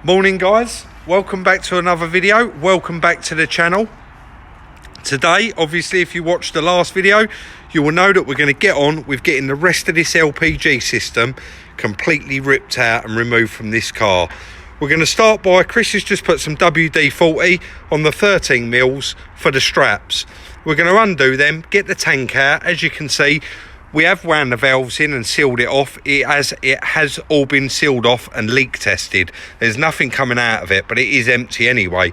Morning guys, welcome back to another video. Welcome back to the channel. Today, obviously, if you watched the last video, you will know that we're going to get on with getting the rest of this LPG system completely ripped out and removed from this car. We're going to start by, Chris has just put some WD-40 on the 13 mils for the straps. We're going to undo them, get the tank out. As you can see, we have wound the valves in and sealed it off. It has all been sealed off and leak tested. There's nothing coming out of it, but it is empty anyway.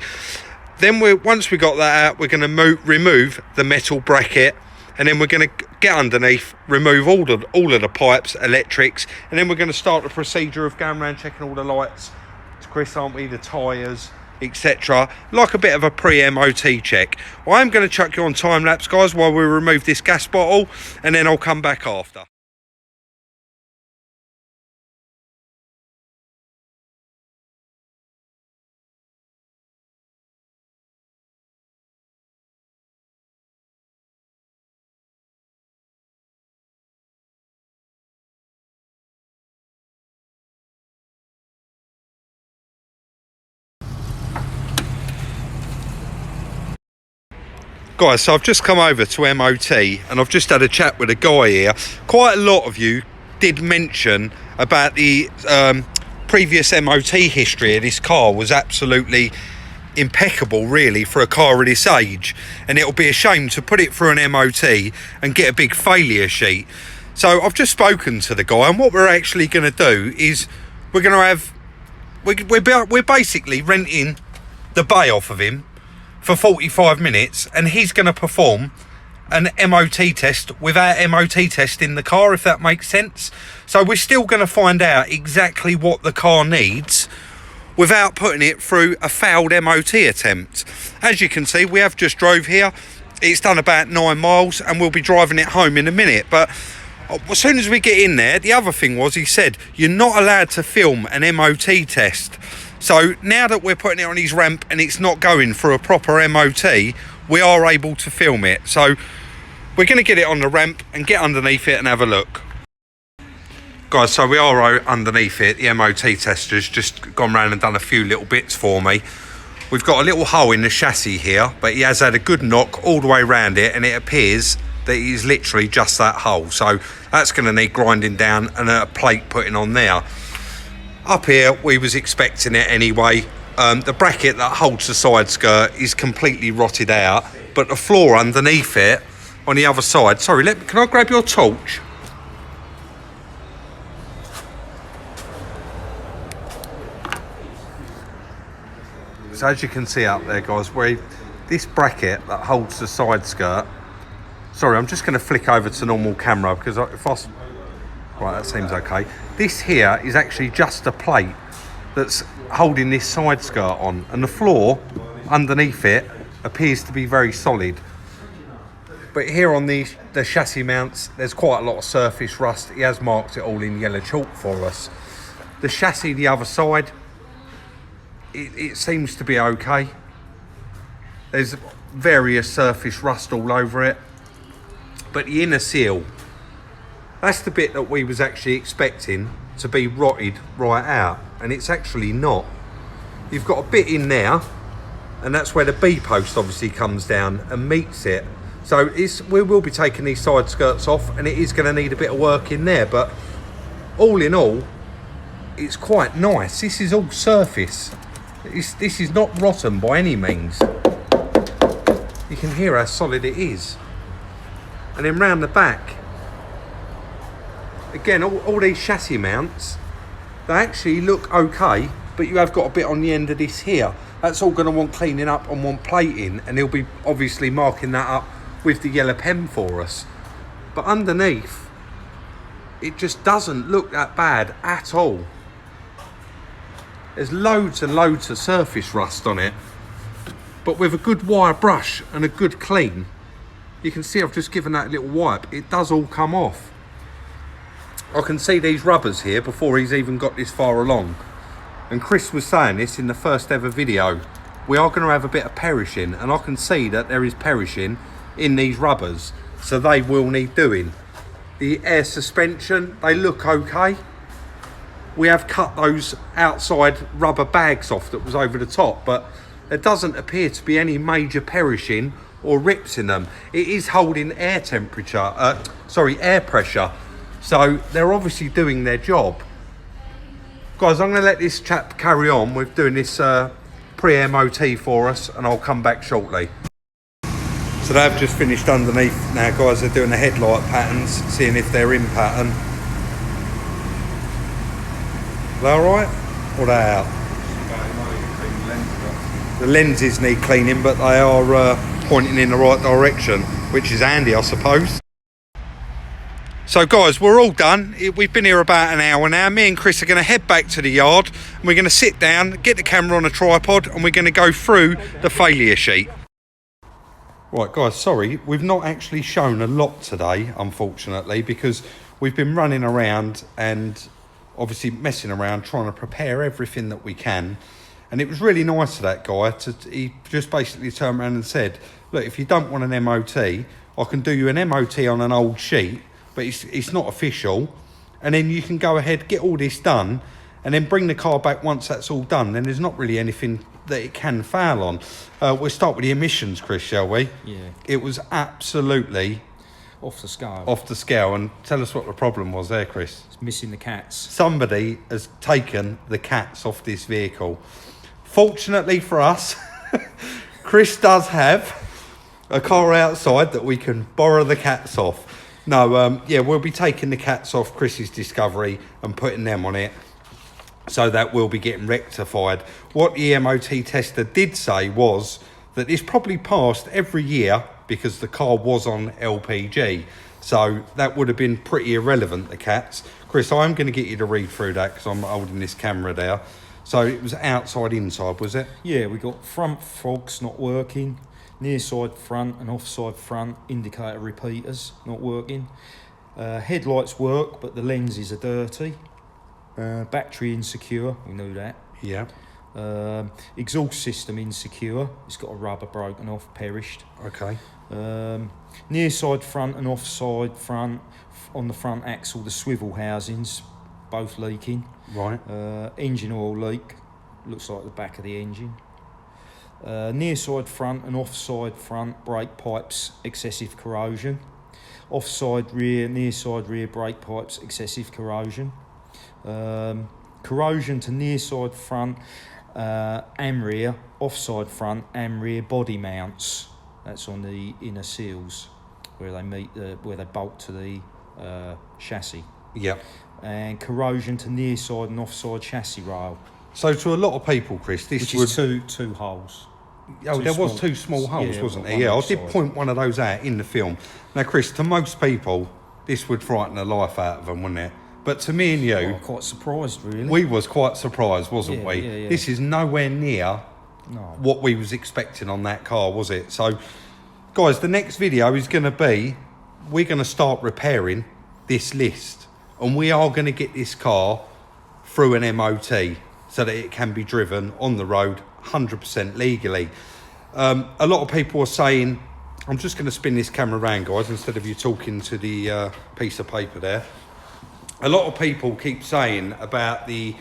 Then once we got that out, we're going to remove the metal bracket, and then we're going to get underneath, remove all of the pipes, electrics, and then we're going to start the procedure of going around checking all the lights, Chris, aren't we, the tyres, etc., like a bit of a pre-MOT check. I'm going to chuck you on time lapse, guys, while we remove this gas bottle, and then I'll come back after. Guys, so I've just come over to MOT and I've just had a chat with a guy here. Quite a lot of you did mention about the previous MOT history of this car was absolutely impeccable, really, for a car of this age, and it'll be a shame to put it through an MOT and get a big failure sheet. So I've just spoken to the guy, and what we're actually going to do is we're going to have we're basically renting the bay off of him for 45 minutes, and he's going to perform an MOT test without MOT test in the car, if that makes sense. So we're still going to find out exactly what the car needs without putting it through a failed MOT attempt. As you can see, we have just drove here. It's done about 9 miles and we'll be driving it home in a minute. But as soon as we get in there, the other thing was, he said you're not allowed to film an MOT test. So now that we're putting it on his ramp and it's not going for a proper MOT, we are able to film it. So we're going to get it on the ramp and get underneath it and have a look. Guys, so we are underneath it. The MOT tester's just gone round and done a few little bits for me. We've got a little hole in the chassis here, but he has had a good knock all the way around it, and it appears that it is literally just that hole. So that's going to need grinding down and a plate putting on there. Up here, we was expecting it anyway. The bracket that holds the side skirt is completely rotted out, but the floor underneath it on the other side, sorry, can I grab your torch? So as you can see up there, guys, where this bracket that holds the side skirt, sorry, I'm just going to flick over to normal camera because right, that seems okay. This here is actually just a plate that's holding this side skirt on, and the floor underneath it appears to be very solid. But here on the chassis mounts, there's quite a lot of surface rust. He has marked it all in yellow chalk for us. The chassis the other side, it seems to be okay. There's various surface rust all over it, but the inner seal, that's the bit that we was actually expecting to be rotted right out, and it's actually not. You've got a bit in there, and that's where the B post obviously comes down and meets it. So we will be taking these side skirts off, and it is going to need a bit of work in there, but all in all, it's quite nice. This is all surface. This is not rotten by any means. You can hear how solid it is. And then round the back, again, all these chassis mounts, they actually look okay, but you have got a bit on the end of this here. That's all going to want cleaning up and want plating, and he'll be obviously marking that up with the yellow pen for us. But underneath, it just doesn't look that bad at all. There's loads and loads of surface rust on it, but with a good wire brush and a good clean, you can see I've just given that little wipe. It does all come off. I can see these rubbers here before he's even got this far along. And Chris was saying this in the first ever video. We are going to have a bit of perishing, and I can see that there is perishing in these rubbers, so they will need doing. The air suspension, they look okay. we have cut those outside rubber bags off that was over the top, but there doesn't appear to be any major perishing or rips in them. It is holding air temperature, air pressure. So they're obviously doing their job. Guys, I'm going to let this chap carry on with doing this pre-MOT for us, and I'll come back shortly. So they've just finished underneath now, guys. They're doing the headlight patterns, seeing if they're in pattern. Are they alright? Or they out? The lenses need cleaning, but they are pointing in the right direction, which is handy, I suppose. So guys, we're all done. We've been here about an hour now. Me and Chris are going to head back to the yard, and we're going to sit down, get the camera on a tripod, and we're going to go through the failure sheet. Right guys, sorry, we've not actually shown a lot today, unfortunately, because we've been running around and obviously messing around, trying to prepare everything that we can. And it was really nice of that guy. He just basically turned around and said, look, if you don't want an MOT, I can do you an MOT on an old sheet, but it's not official. And then you can go ahead, get all this done, and then bring the car back once that's all done. Then there's not really anything that it can fail on. We'll start with the emissions, Chris, shall we? Yeah. It was absolutely off the scale. Off the scale. And tell us what the problem was there, Chris. It's missing the cats. Somebody has taken the cats off this vehicle. Fortunately for us, Chris does have a car outside that we can borrow the cats off. No, yeah, we'll be taking the cats off Chris's Discovery and putting them on it. So that will be getting rectified. What the MOT tester did say was that this probably passed every year because the car was on LPG. So that would have been pretty irrelevant, the cats. Chris, I'm going to get you to read through that because I'm holding this camera there. So it was outside, inside, was it? Yeah, we got front fogs not working, near side front and offside front indicator repeaters not working. Headlights work, but the lenses are dirty. Battery insecure, we knew that. Yeah. Exhaust system insecure, it's got a rubber broken off, perished. Okay. Near side front and offside front, on the front axle, the swivel housings, both leaking. Right. Engine oil leak, looks like the back of the engine. Near side front and offside front brake pipes, excessive corrosion. Offside rear, near side rear brake pipes, excessive corrosion. Corrosion to near side front and rear, offside front and rear body mounts. That's on the inner seals where they meet where they bolt to the chassis. Yep. And corrosion to near side and offside chassis rail. So to a lot of people, Chris, this which is two holes. Oh, there was two small holes, yeah, wasn't there? Yeah, I did point one of those out in the film. Now, Chris, to most people, this would frighten the life out of them, wouldn't it? But to me and you... I'm quite surprised, really. We was quite surprised, wasn't we? Yeah. This is nowhere near what we was expecting on that car, was it? So, guys, the next video is going to be... We're going to start repairing this list. And we are going to get this car through an MOT so that it can be driven on the road 100% legally. A lot of people are saying... I'm just going to spin this camera around, guys, instead of you talking to the piece of paper there. A lot of people keep saying about the,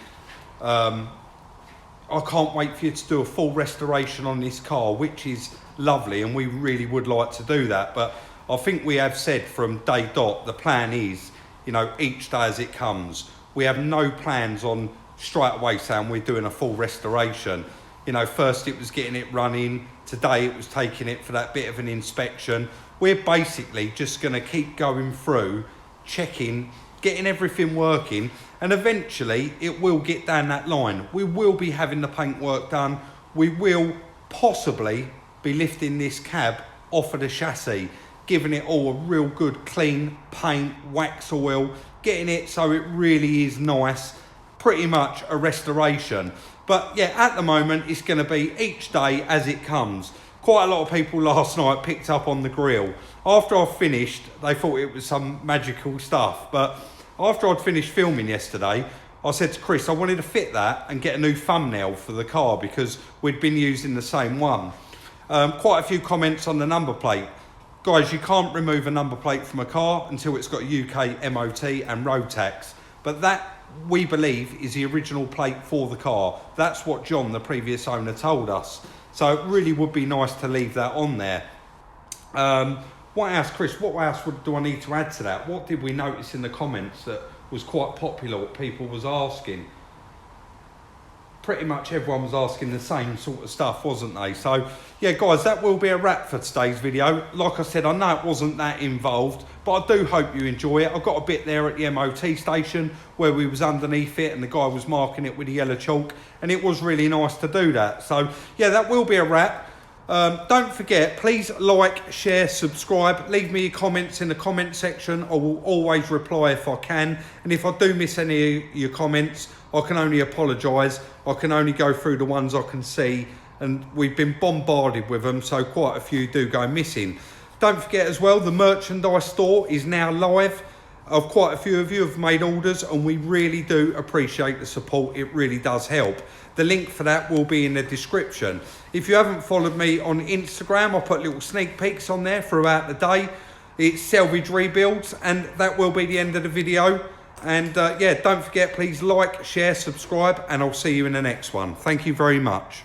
I can't wait for you to do a full restoration on this car, which is lovely, and we really would like to do that. But I think we have said from day dot, the plan is, you know, each day as it comes. We have no plans on straight away saying we're doing a full restoration. You know, first it was getting it running. Today it was taking it for that bit of an inspection. We're basically just going to keep going through, checking, getting everything working, and eventually it will get down that line. We will be having the paintwork done. We will possibly be lifting this cab off of the chassis, giving it all a real good clean paint, wax oil, getting it so it really is nice, pretty much a restoration. But yeah, at the moment it's going to be each day as it comes. Quite a lot of people last night picked up on the grill. After I finished, they thought it was some magical stuff. But after I'd finished filming yesterday, I said to Chris, I wanted to fit that and get a new thumbnail for the car because we'd been using the same one. Quite a few comments on the number plate. Guys, you can't remove a number plate from a car until it's got a UK MOT and road tax. But that we believe is the original plate for the car. That's what John, the previous owner, told us. So it really would be nice to leave that on there. What else, Chris, what else do I need to add to that? What did we notice in the comments that was quite popular, what people was asking? Pretty much everyone was asking the same sort of stuff, wasn't they? So yeah, guys, that will be a wrap for today's video. Like I said, I know it wasn't that involved, but I do hope you enjoy it. I got a bit there at the MOT station where we was underneath it and the guy was marking it with the yellow chalk, and it was really nice to do that. So yeah, that will be a wrap. Don't forget, please like, share, subscribe, leave me your comments in the comment section. I will always reply if I can, and if I do miss any of your comments, I can only apologise. I can only go through the ones I can see, and we've been bombarded with them, so quite a few do go missing. Don't forget as well, the merchandise store is now live. Quite a few of you have made orders, and we really do appreciate the support. It really does help. The link for that will be in the description. If you haven't followed me on Instagram, I'll put little sneak peeks on there throughout the day. It's Salvage Rebuilds, and that will be the end of the video. And yeah, don't forget, please like, share, subscribe, and I'll see you in the next one. Thank you very much.